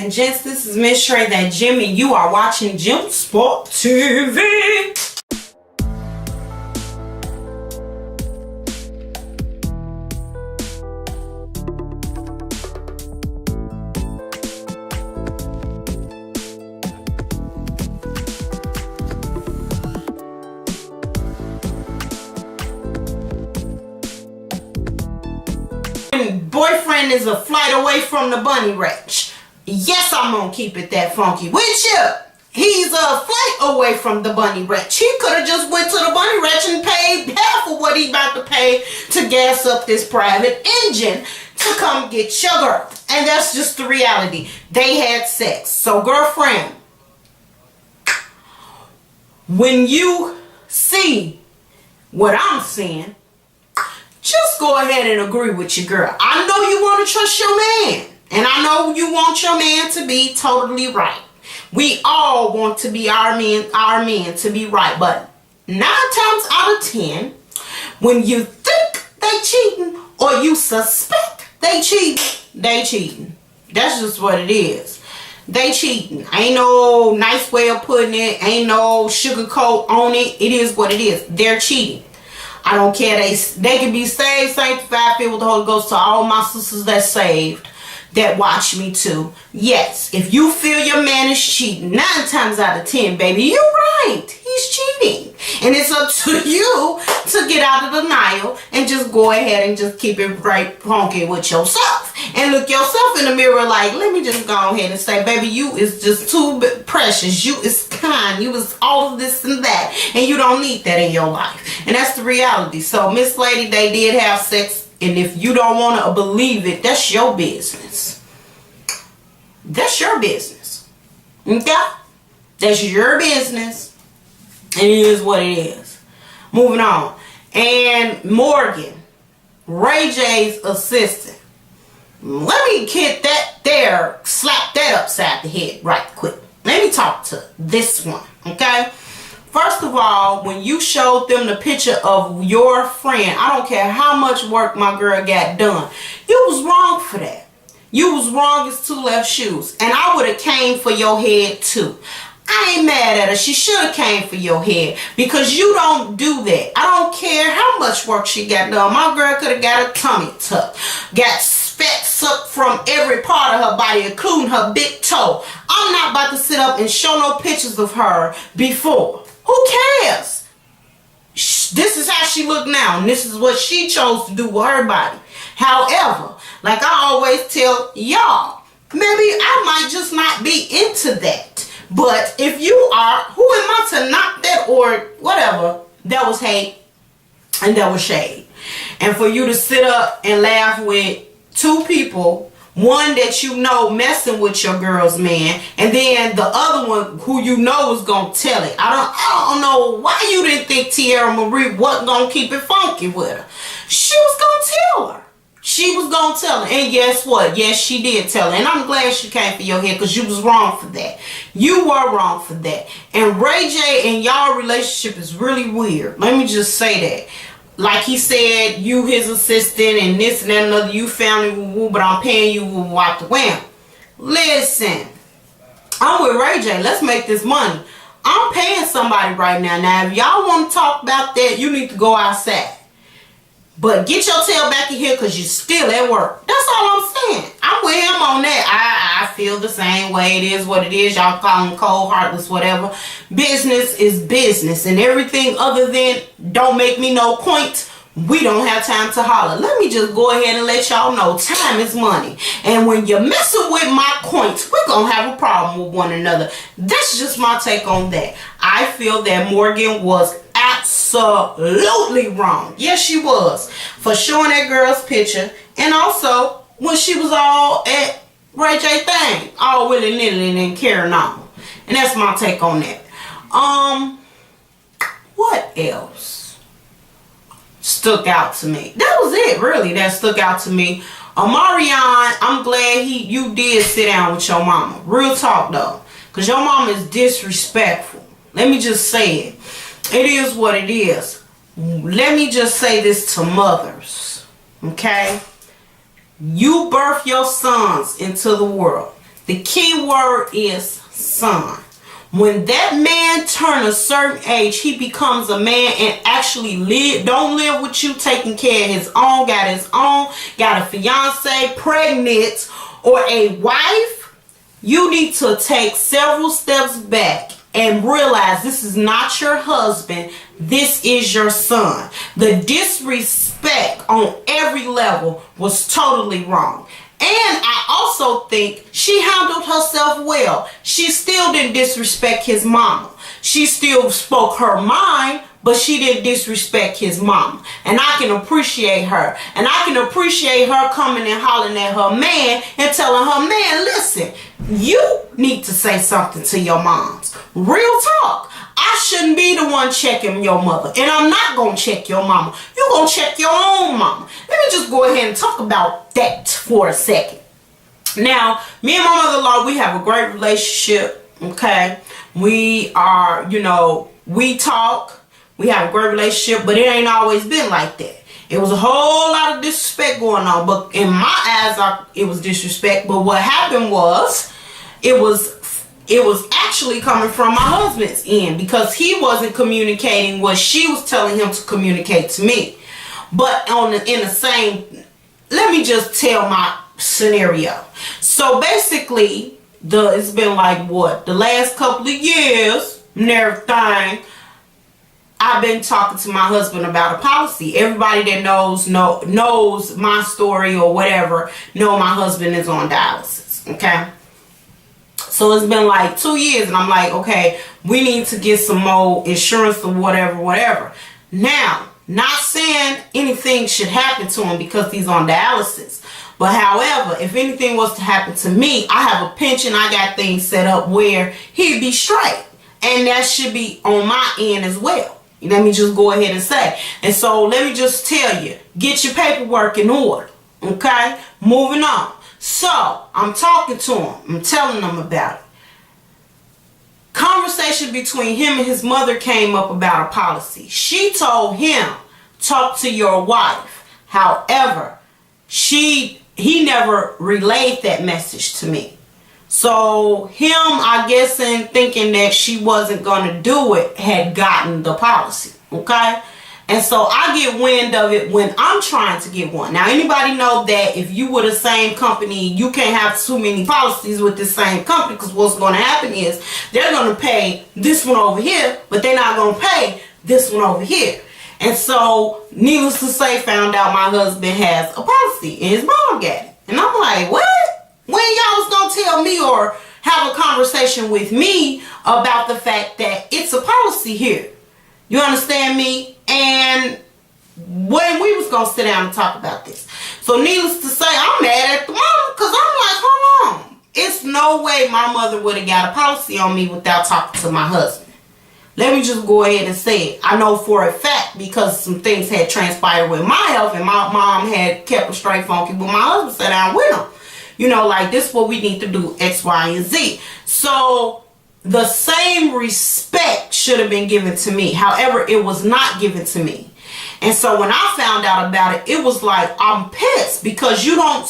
and gents, this is Miss Trey That Jim, and you are watching Jim Sport TV. Boyfriend is a flight away from the bunny ranch. Yes, I'm gonna keep it that funky with you. He's a flight away from the bunny ranch. He could have just went to the bunny ranch and paid half of what he about to pay to gas up this private engine to come get your girl. And that's just the reality. They had sex. So girlfriend, when you see what I'm seeing, just go ahead and agree with your girl. I know you want to trust your man. And I know you want your man to be totally right. We all want to be our men to be right. But 9 times out of 10, when you think they cheating or you suspect they cheating. That's just what it is. They cheating. Ain't no nice way of putting it. Ain't no sugarcoat on it. It is what it is. They're cheating. I don't care. They can be saved, sanctified, filled with the Holy Ghost. To all my sisters that's saved, that watch me too. Yes, if you feel your man is cheating, 9 times out of 10, baby, you're right. He's cheating. And it's up to you to get out of denial and just go ahead and just keep it right funky with yourself. And look yourself in the mirror like, let me just go ahead and say, baby, you is just too precious. You is kind. You is all of this and that. And you don't need that in your life. And that's the reality. So, Miss Lady, they did have sex. And if you don't want to believe it, that's your business. That's your business. Okay? That's your business. And it is what it is. Moving on. And Morgan, Ray J's assistant. Let me get that there, slap that upside the head right quick. Let me talk to this one. Okay? First of all, when you showed them the picture of your friend, I don't care how much work my girl got done, you was wrong for that. You was wrong as 2 left shoes. And I would have came for your head too. I ain't mad at her. She should have came for your head because you don't do that. I don't care how much work she got done. My girl could have got a tummy tuck, got fat sucked from every part of her body, including her big toe. I'm not about to sit up and show no pictures of her before. Who cares? This is how she look now, and this is what she chose to do with her body. However, like I always tell y'all, maybe I might just not be into that. But if you are, who am I to knock that or whatever? That was hate and that was shade. And for you to sit up and laugh with 2 people, one that you know messing with your girl's man, and then the other one who you know is gonna tell it. I don't know why you didn't think Tierra Marie wasn't gonna keep it funky with her. She was gonna tell her. She was gonna tell her. And guess what? Yes, she did tell her. And I'm glad she came for your head because you was wrong for that. You were wrong for that. And Ray J and y'all relationship is really weird. Let me just say that. Like he said, you his assistant and this and that and another. You family woo-woo, but I'm paying you woo-woo out the wham. Listen, I'm with Ray J. Let's make this money. I'm paying somebody right now. Now, if y'all want to talk about that, you need to go outside. But get your tail back in here because you're still at work. That's all I'm saying. I'm with him on that. I feel the same way. It is what it is. Y'all call him cold, heartless, whatever. Business is business. And everything other than don't make me no point, we don't have time to holler. Let me just go ahead and let y'all know time is money. And when you're messing with my coins, we're going to have a problem with one another. That's just my take on that. I feel that Morgan was absolutely wrong. Yes, she was. For showing that girl's picture. And also, when she was all at Ray J thing. All willy-nilly and carrying on. And that's my take on that. What else stuck out to me? That was it, really, that stuck out to me. Omarion, I'm glad you did sit down with your mama. Real talk, though. Because your mama is disrespectful. Let me just say it. It is what it is. Let me just say this to mothers. Okay? You birth your sons into the world. The key word is son. When that man turns a certain age, he becomes a man and actually don't live with you, taking care of his own, got a fiance, pregnant, or a wife. You need to take several steps back and realize this is not your husband. This is your son. The disrespect on every level was totally wrong. And I also think she handled herself well. She still didn't disrespect his mama. She still spoke her mind, but she didn't disrespect his mama. And I can appreciate her. And I can appreciate her coming and hollering at her man and telling her man, listen, you need to say something to your moms. Real talk. I shouldn't be the one checking your mother. And I'm not going to check your mama. You're going to check your own mama. Let me just go ahead and talk about that for a second. Now, me and my mother-in-law, we have a great relationship. Okay. We are, we talk. We have a great relationship. But it ain't always been like that. It was a whole lot of disrespect going on. But in my eyes, it was disrespect. But what happened was, it was actually coming from my husband's end because he wasn't communicating what she was telling him to communicate to me. But in the same, let me just tell my scenario. So basically, it's been like the last couple of years and everything, I've been talking to my husband about a policy. Everybody that knows my story or whatever, know my husband is on dialysis. Okay. So it's been like 2 years and I'm like, okay, we need to get some more insurance or whatever. Now, not saying anything should happen to him because he's on dialysis. But however, if anything was to happen to me, I have a pension. I got things set up where he'd be straight. And that should be on my end as well. Let me just go ahead and say. And so let me just tell you, get your paperwork in order. Okay? Moving on. So, I'm talking to him. I'm telling him about it. Conversation between him and his mother came up about a policy. She told him, talk to your wife. However, he never relayed that message to me. So, him, I guess, in thinking that she wasn't going to do it, had gotten the policy. Okay? And so I get wind of it when I'm trying to get one. Now, anybody know that if you were the same company, you can't have too many policies with the same company, because what's going to happen is they're going to pay this one over here, but they're not going to pay this one over here. And so, needless to say, found out my husband has a policy and his mom got it. And I'm like, what? When y'all was going to tell me or have a conversation with me about the fact that it's a policy here? You understand me? And when we was going to sit down and talk about this. So needless to say, I'm mad at the mom because I'm like, hold on. It's no way my mother would have got a policy on me without talking to my husband. Let me just go ahead and say it. I know for a fact because some things had transpired with my health and my mom had kept a straight funky, but my husband sat down with him. Like this is what we need to do, X, Y, and Z. So the same respect should have been given to me. However, it was not given to me. And so when I found out about it, it was like, I'm pissed because you don't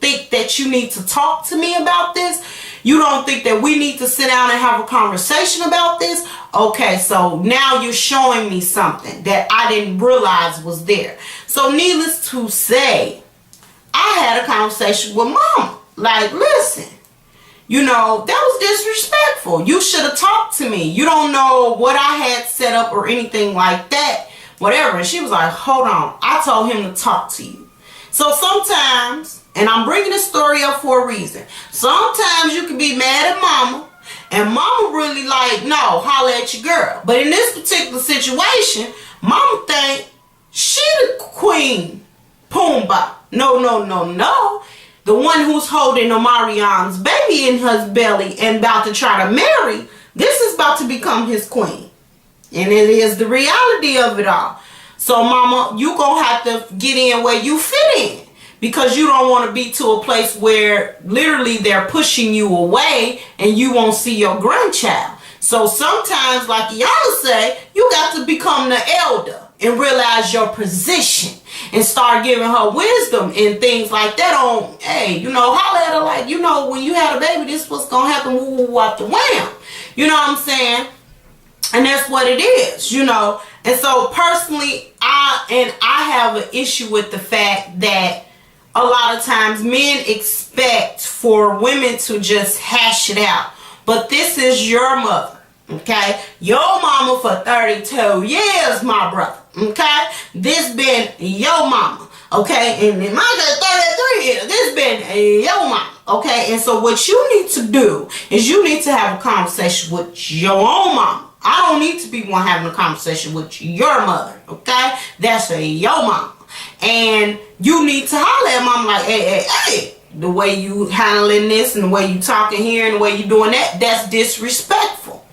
think that you need to talk to me about this. You don't think that we need to sit down and have a conversation about this. Okay, so now you're showing me something that I didn't realize was there. So needless to say, I had a conversation with mom. Like, listen, that was disrespectful. You should have talked to me. You don't know what I had set up or anything like that. Whatever. And she was like, hold on. I told him to talk to you. So sometimes, and I'm bringing this story up for a reason. Sometimes you can be mad at mama. And mama really like, no, holler at your girl. But in this particular situation, mama think she the queen. Pumbaa. No. The one who's holding Omarion's baby in his belly and about to try to marry, this is about to become his queen. And it is the reality of it all. So, mama, you gonna have to get in where you fit in. Because you don't want to be to a place where literally they're pushing you away and you won't see your grandchild. So sometimes, like y'all say, you got to become the elder. and realize your position and start giving her wisdom and things like that on, hey, you know, holler at her like, you know, when you had a baby, this what's gonna happen, woo woo out the wham. You know what I'm saying? And that's what it is, you know. And so personally, I have an issue with the fact that a lot of times men expect for women to just hash it out. But this is your mother, okay? Your mama for 32 years, my brother, okay? This been your mama, okay? And in my case, 33 years, this been your mama, okay? And so what you need to do is you need to have a conversation with your own mama. I don't need to be one having a conversation with your mother, okay? That's your mama. And you need to holler at mama like, hey, the way you handling this and the way you talking here and the way you doing that, that's disrespectful.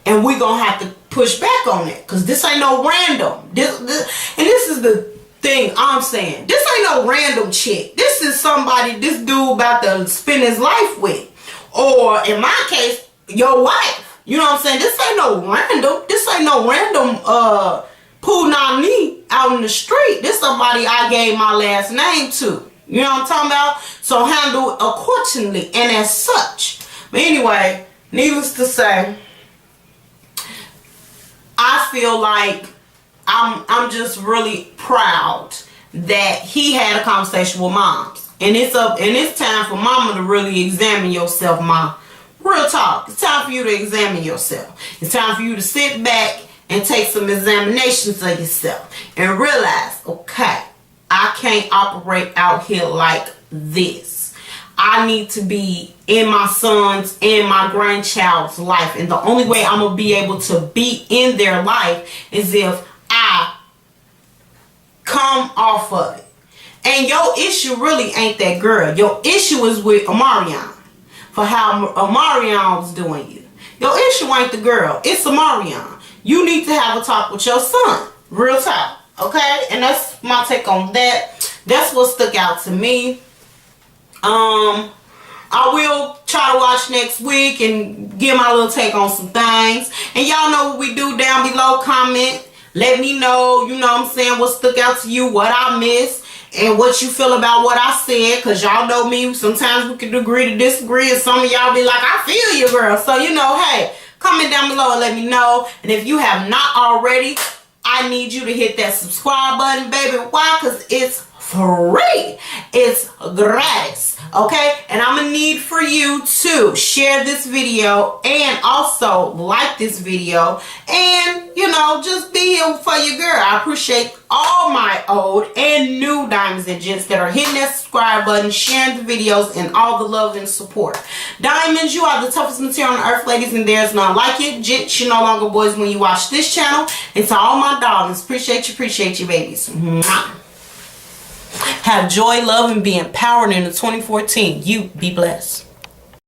And we gonna have to push back on that, because this ain't no random. This is the thing I'm saying. This ain't no random chick. This is somebody this dude about to spend his life with. Or in my case, your wife. You know what I'm saying? This ain't no random. This ain't no random Punani out in the street. This somebody I gave my last name to. You know what I'm talking about? So handle it accordingly and as such. But anyway, needless to say, I feel like I'm just really proud that he had a conversation with moms. And it's time for mama to really examine yourself, ma. Real talk. It's time for you to examine yourself. It's time for you to sit back and take some examinations of yourself and realize, okay, I can't operate out here like this. I need to be in my son's and my grandchild's life. And the only way I'm going to be able to be in their life is if I come off of it. And your issue really ain't that girl. Your issue is with Omarion. For how Omarion's doing you. Your issue ain't the girl. It's Omarion. You need to have a talk with your son. Real talk. Okay? And that's my take on that. That's what stuck out to me. I will try to watch next week and give my little take on some things. And y'all know what we do down below. Comment. Let me know, you know what I'm saying, what stuck out to you, what I missed, and what you feel about what I said. Because y'all know me, sometimes we can agree to disagree, and some of y'all be like, I feel you, girl. So, you know, hey, comment down below and let me know. And if you have not already, I need you to hit that subscribe button, baby. Why? Because it's free. It's gratis. Okay? And I'm gonna need for you to share this video and also like this video and, you know, just be here for your girl. I appreciate all my old and new diamonds and gents that are hitting that subscribe button, sharing the videos, and all the love and support. Diamonds, you are the toughest material on earth, ladies, and there's none like it. Gents, you're no longer boys when you watch this channel. And to all my darlings, appreciate you, babies. Mwah. Have joy, love, and be empowered in the 2014. You be blessed.